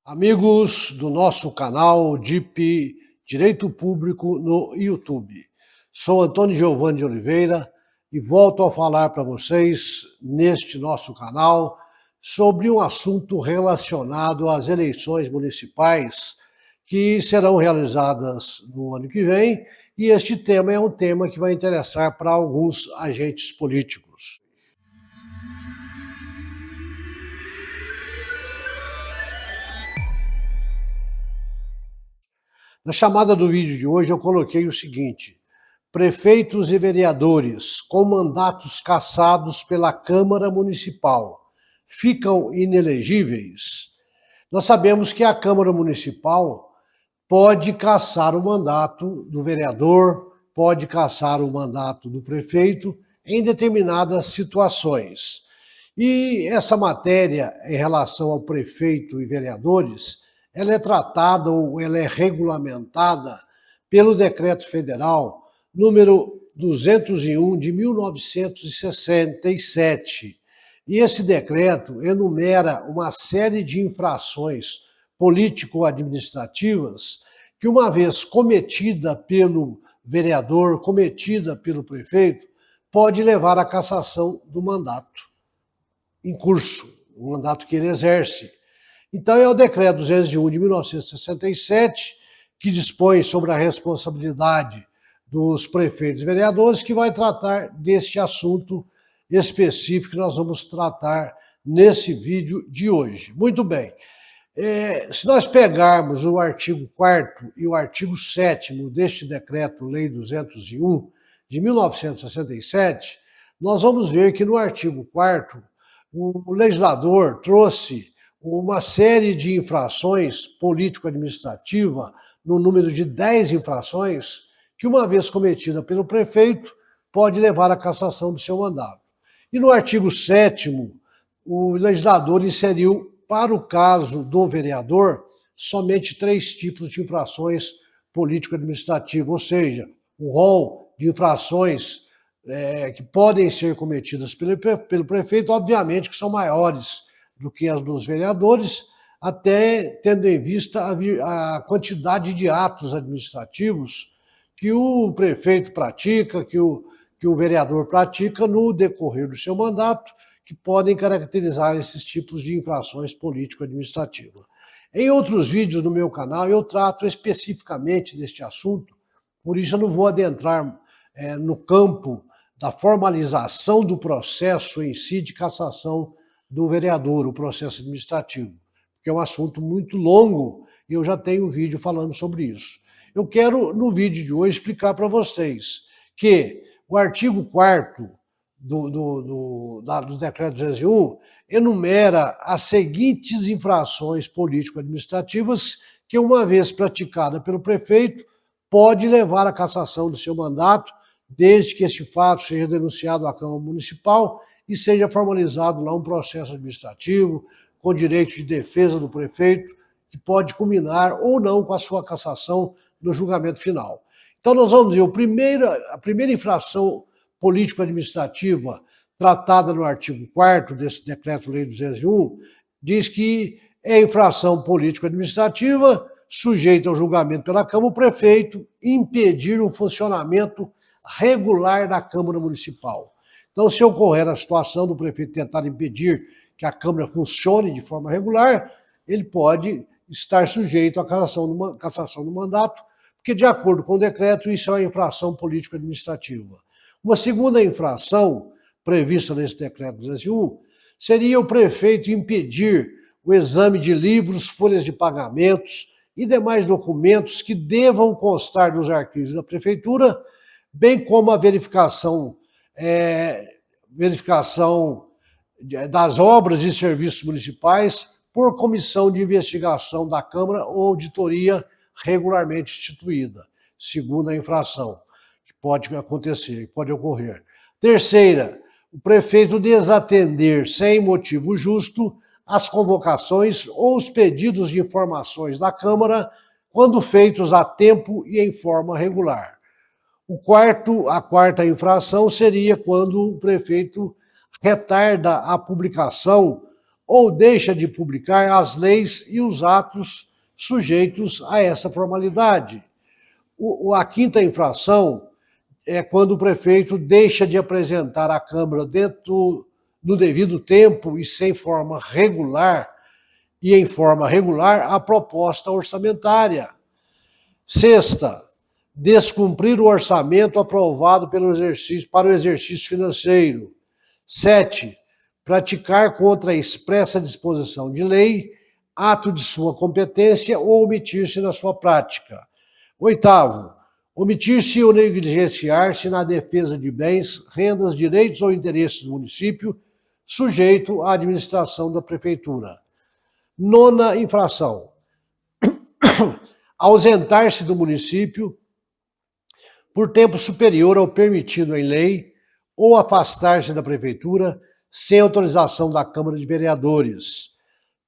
Amigos do nosso canal DIP Direito Público no YouTube. Sou Antônio Giovanni de Oliveira e volto a falar para vocês neste nosso canal sobre um assunto relacionado às eleições municipais que serão realizadas no ano que vem, e este tema é um tema que vai interessar para alguns agentes políticos. Na chamada do vídeo de hoje eu coloquei o seguinte: prefeitos e vereadores com mandatos cassados pela Câmara Municipal ficam inelegíveis? Nós sabemos que a Câmara Municipal pode cassar o mandato do vereador, pode cassar o mandato do prefeito em determinadas situações. E essa matéria em relação ao prefeito e vereadores, ela é tratada ou ela é regulamentada pelo Decreto Federal número 201 de 1967. E esse decreto enumera uma série de infrações político-administrativas que, uma vez cometida pelo vereador, cometida pelo prefeito, pode levar à cassação do mandato em curso, o mandato que ele exerce. Então é o Decreto 201 de 1967, que dispõe sobre a responsabilidade dos prefeitos e vereadores, que vai tratar deste assunto específico que nós vamos tratar nesse vídeo de hoje. Muito bem. Se nós pegarmos o artigo 4º e o artigo 7º deste Decreto-Lei 201 de 1967, nós vamos ver que no artigo 4º o legislador trouxe uma série de infrações político-administrativas, no número de 10 infrações, que, uma vez cometida pelo prefeito, pode levar à cassação do seu mandato. E no artigo 7º, o legislador inseriu, para o caso do vereador, somente 3 tipos de infrações político-administrativas, ou seja, o rol de infrações que podem ser cometidas pelo prefeito, obviamente que são maiores do que as dos vereadores, até tendo em vista a quantidade de atos administrativos que o prefeito pratica, que o vereador pratica no decorrer do seu mandato, que podem caracterizar esses tipos de infrações político-administrativas. Em outros vídeos do meu canal eu trato especificamente deste assunto, por isso eu não vou adentrar no campo da formalização do processo em si de cassação do vereador, o processo administrativo, que é um assunto muito longo e eu já tenho um vídeo falando sobre isso. Eu quero, no vídeo de hoje, explicar para vocês que o artigo 4º do Decreto 201 enumera as seguintes infrações político-administrativas que, uma vez praticada pelo prefeito, pode levar à cassação do seu mandato, desde que este fato seja denunciado à Câmara Municipal e seja formalizado lá um processo administrativo com direito de defesa do prefeito, que pode culminar ou não com a sua cassação no julgamento final. Então nós vamos ver a primeira infração político-administrativa tratada no artigo 4º desse Decreto-Lei 201, diz que é infração político-administrativa sujeita ao julgamento pela Câmara o prefeito impedir o funcionamento regular da Câmara Municipal. Então, se ocorrer a situação do prefeito tentar impedir que a Câmara funcione de forma regular, ele pode estar sujeito à cassação do mandato, porque, de acordo com o decreto, isso é uma infração político-administrativa. Uma segunda infração prevista nesse Decreto 201 seria o prefeito impedir o exame de livros, folhas de pagamentos e demais documentos que devam constar nos arquivos da Prefeitura, bem como a verificação das obras e serviços municipais por comissão de investigação da Câmara ou auditoria regularmente instituída, segunda infração, que pode acontecer, pode ocorrer. Terceira, o prefeito desatender sem motivo justo as convocações ou os pedidos de informações da Câmara quando feitos a tempo e em forma regular. A quarta infração seria quando o prefeito retarda a publicação ou deixa de publicar as leis e os atos sujeitos a essa formalidade. A quinta infração é quando o prefeito deixa de apresentar à Câmara dentro do devido tempo e sem forma regular, e em forma regular, a proposta orçamentária. Sexta, descumprir o orçamento aprovado para o exercício financeiro. 7, praticar contra a expressa disposição de lei, ato de sua competência ou omitir-se na sua prática. 8º, omitir-se ou negligenciar-se na defesa de bens, rendas, direitos ou interesses do município, sujeito à administração da prefeitura. 9ª infração, ausentar-se do município por tempo superior ao permitido em lei ou afastar-se da prefeitura sem autorização da Câmara de Vereadores.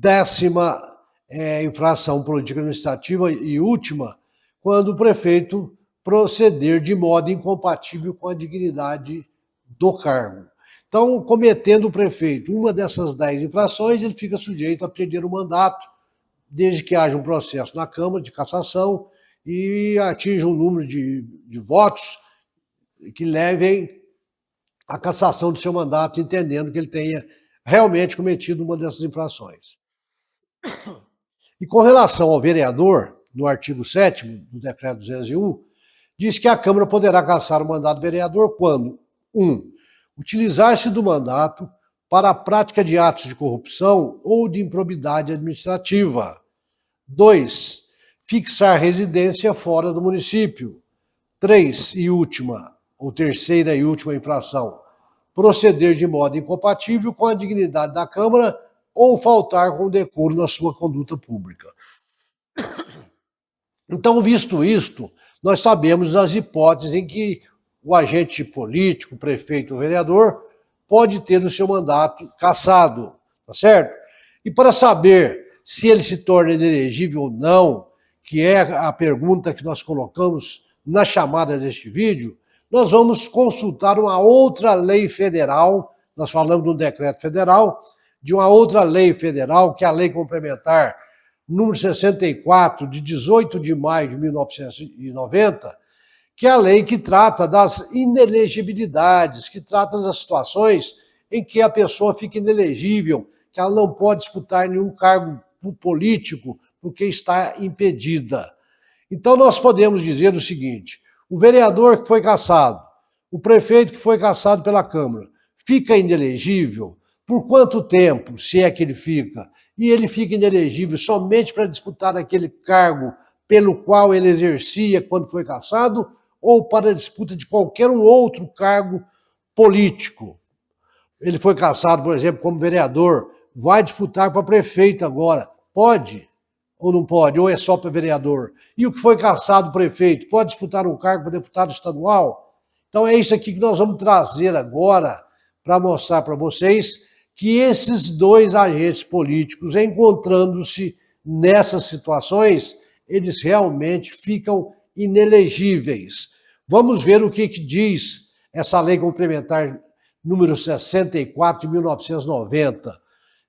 10ª infração política administrativa e última, quando o prefeito proceder de modo incompatível com a dignidade do cargo. Então, cometendo o prefeito uma dessas 10 infrações, ele fica sujeito a perder o mandato, desde que haja um processo na Câmara de cassação e atinja um número de votos que levem à cassação do seu mandato, entendendo que ele tenha realmente cometido uma dessas infrações. E com relação ao vereador, no artigo 7º do Decreto 201, diz que a Câmara poderá cassar o mandato do vereador quando 1. Utilizar-se do mandato para a prática de atos de corrupção ou de improbidade administrativa. 2. Fixar residência fora do município. 3. E última, ou terceira e última infração, proceder de modo incompatível com a dignidade da Câmara ou faltar com decoro na sua conduta pública. Então, visto isto, nós sabemos das hipóteses em que o agente político, prefeito ou vereador, pode ter o seu mandato cassado, tá certo? E para saber se ele se torna inelegível ou não, que é a pergunta que nós colocamos na chamada deste vídeo, nós vamos consultar uma outra lei federal, nós falamos de um decreto federal, de uma outra lei federal, que é a Lei Complementar número 64, de 18 de maio de 1990, que é a lei que trata das inelegibilidades, que trata das situações em que a pessoa fica inelegível, que ela não pode disputar nenhum cargo político porque está impedida. Então nós podemos dizer o seguinte: o vereador que foi cassado, o prefeito que foi cassado pela Câmara, fica inelegível. Por quanto tempo, se é que ele fica? E ele fica inelegível somente para disputar aquele cargo pelo qual ele exercia quando foi cassado, ou para a disputa de qualquer um outro cargo político. Ele foi cassado, por exemplo, como vereador, vai disputar para prefeito agora. Pode ou não pode? Ou é só para vereador? E o que foi cassado prefeito, pode disputar um cargo para deputado estadual? Então é isso aqui que nós vamos trazer agora para mostrar para vocês que esses dois agentes políticos, encontrando-se nessas situações, eles realmente ficam inelegíveis. Vamos ver o que diz essa Lei Complementar número 64 de 1990.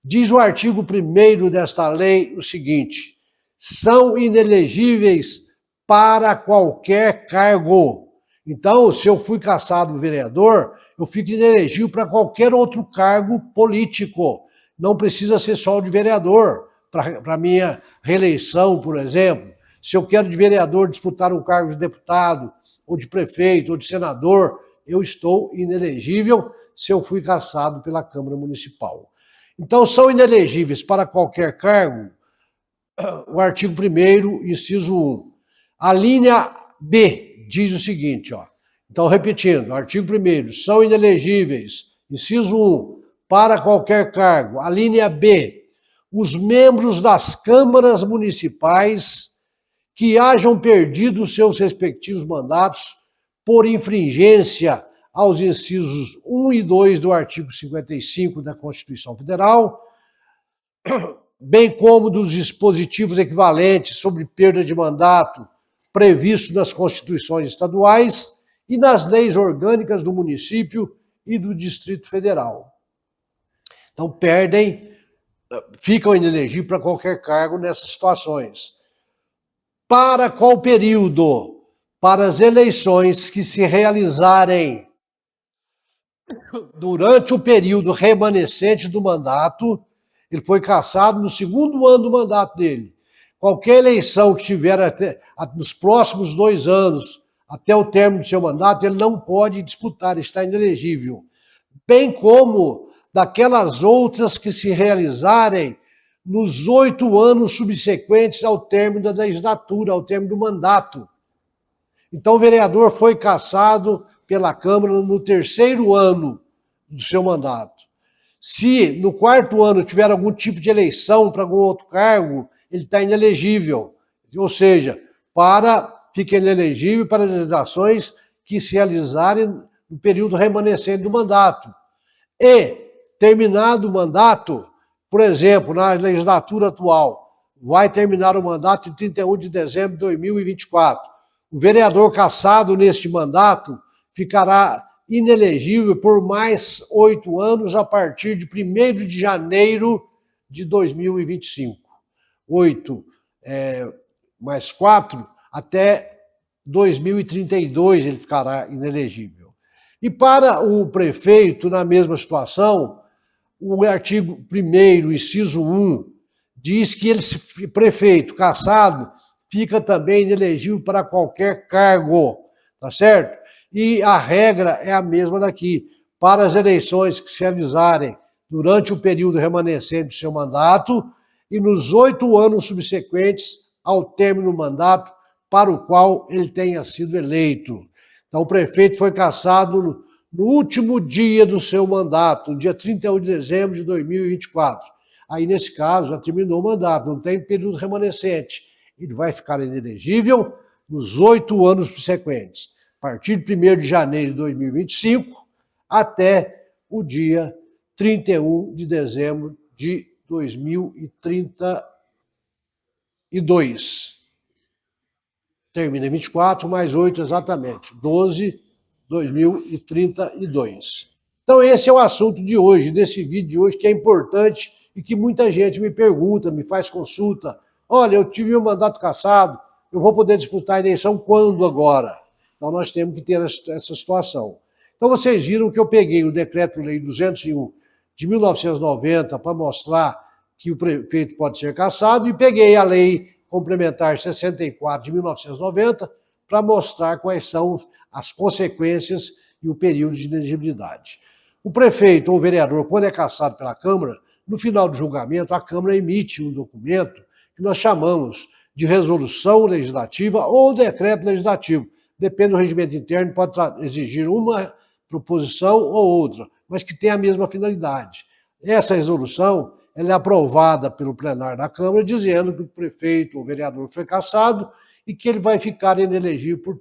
Diz o artigo 1º desta lei o seguinte: são inelegíveis para qualquer cargo. Então, se eu fui cassado vereador, eu fico inelegível para qualquer outro cargo político. Não precisa ser só o de vereador. Para minha reeleição, por exemplo, se eu quero de vereador disputar um cargo de deputado, ou de prefeito, ou de senador, eu estou inelegível se eu fui cassado pela Câmara Municipal. Então, são inelegíveis para qualquer cargo o artigo 1º, inciso 1. A linha B diz o seguinte, ó. Então, repetindo, artigo 1º, são inelegíveis, inciso 1, para qualquer cargo. A linha B, os membros das câmaras municipais que hajam perdido seus respectivos mandatos por infringência aos incisos 1 e 2 do artigo 55 da Constituição Federal, bem como dos dispositivos equivalentes sobre perda de mandato previstos nas constituições estaduais e nas leis orgânicas do município e do Distrito Federal. Então, perdem ficam inelegíveis para qualquer cargo nessas situações. Para qual período? Para as eleições que se realizarem durante o período remanescente do mandato. Ele foi cassado no segundo ano do mandato dele. Qualquer eleição que tiver nos próximos 2 anos, até o término do seu mandato, ele não pode disputar, está inelegível. Bem como daquelas outras que se realizarem nos 8 anos subsequentes ao término da legislatura, ao término do mandato. Então, o vereador foi cassado pela Câmara no 3º ano do seu mandato. Se no 4º ano tiver algum tipo de eleição para algum outro cargo, ele está inelegível. Ou seja, fica inelegível para as legislações que se realizarem no período remanescente do mandato. E, terminado o mandato, por exemplo, na legislatura atual, vai terminar o mandato em 31 de dezembro de 2024. O vereador cassado neste mandato ficará inelegível por mais 8 anos a partir de 1º de janeiro de 2025. 8 mais 4, até 2032 ele ficará inelegível. E para o prefeito, na mesma situação, o artigo 1º, inciso 1, diz que prefeito cassado fica também inelegível para qualquer cargo, tá certo? E a regra é a mesma daqui. Para as eleições que se realizarem durante o período remanescente do seu mandato e nos 8 anos subsequentes ao término do mandato para o qual ele tenha sido eleito. Então, o prefeito foi cassado no último dia do seu mandato, no dia 31 de dezembro de 2024. Aí, nesse caso, já terminou o mandato, não tem período remanescente. Ele vai ficar inelegível nos 8 anos subsequentes, a partir de 1º de janeiro de 2025 até o dia 31 de dezembro de 2032. Termina em 24, mais 8 exatamente, 12, 2032. Então esse é o assunto de hoje, desse vídeo de hoje, que é importante e que muita gente me pergunta, me faz consulta. Olha, eu tive um mandato cassado, eu vou poder disputar a eleição quando agora? Então nós temos que ter essa situação. Então vocês viram que eu peguei o Decreto-Lei 201 de 1990 para mostrar que o prefeito pode ser cassado e peguei a Lei Complementar 64 de 1990 para mostrar quais são as consequências e o período de inelegibilidade. O prefeito ou o vereador, quando é cassado pela Câmara, no final do julgamento, a Câmara emite um documento que nós chamamos de resolução legislativa ou decreto legislativo. Depende do regimento interno, pode exigir uma proposição ou outra, mas que tem a mesma finalidade. Essa resolução ela é aprovada pelo plenário da Câmara, dizendo que o prefeito ou vereador foi cassado e que ele vai ficar inelegível por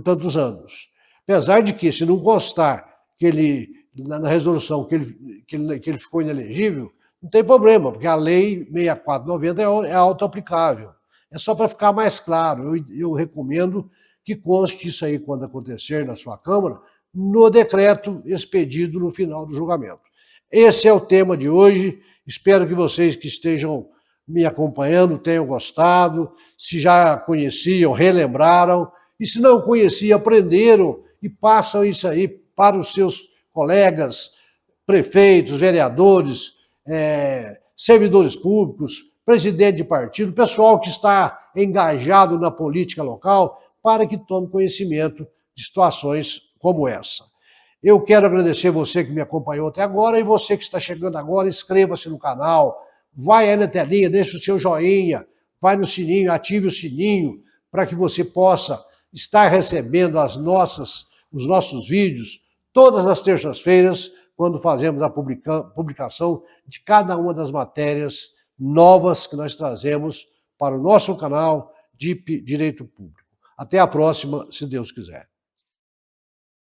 tantos anos. Apesar de que, se não constar que ele, na resolução que ele ficou inelegível, não tem problema, porque a Lei 6490 é auto-aplicável. É só para ficar mais claro. Eu recomendo que conste isso aí quando acontecer na sua Câmara, no decreto expedido no final do julgamento. Esse é o tema de hoje. Espero que vocês que estejam me acompanhando tenham gostado. Se já conheciam, relembraram. E se não conheciam, aprenderam e passam isso aí para os seus colegas, prefeitos, vereadores, servidores públicos, presidente de partido, pessoal que está engajado na política local, para que tome conhecimento de situações como essa. Eu quero agradecer você que me acompanhou até agora e você que está chegando agora, inscreva-se no canal, vai aí na telinha, deixa o seu joinha, vai no sininho, ative o sininho para que você possa estar recebendo os nossos vídeos todas as terças-feiras, quando fazemos a publicação de cada uma das matérias novas que nós trazemos para o nosso canal de Direito Público. Até a próxima, se Deus quiser.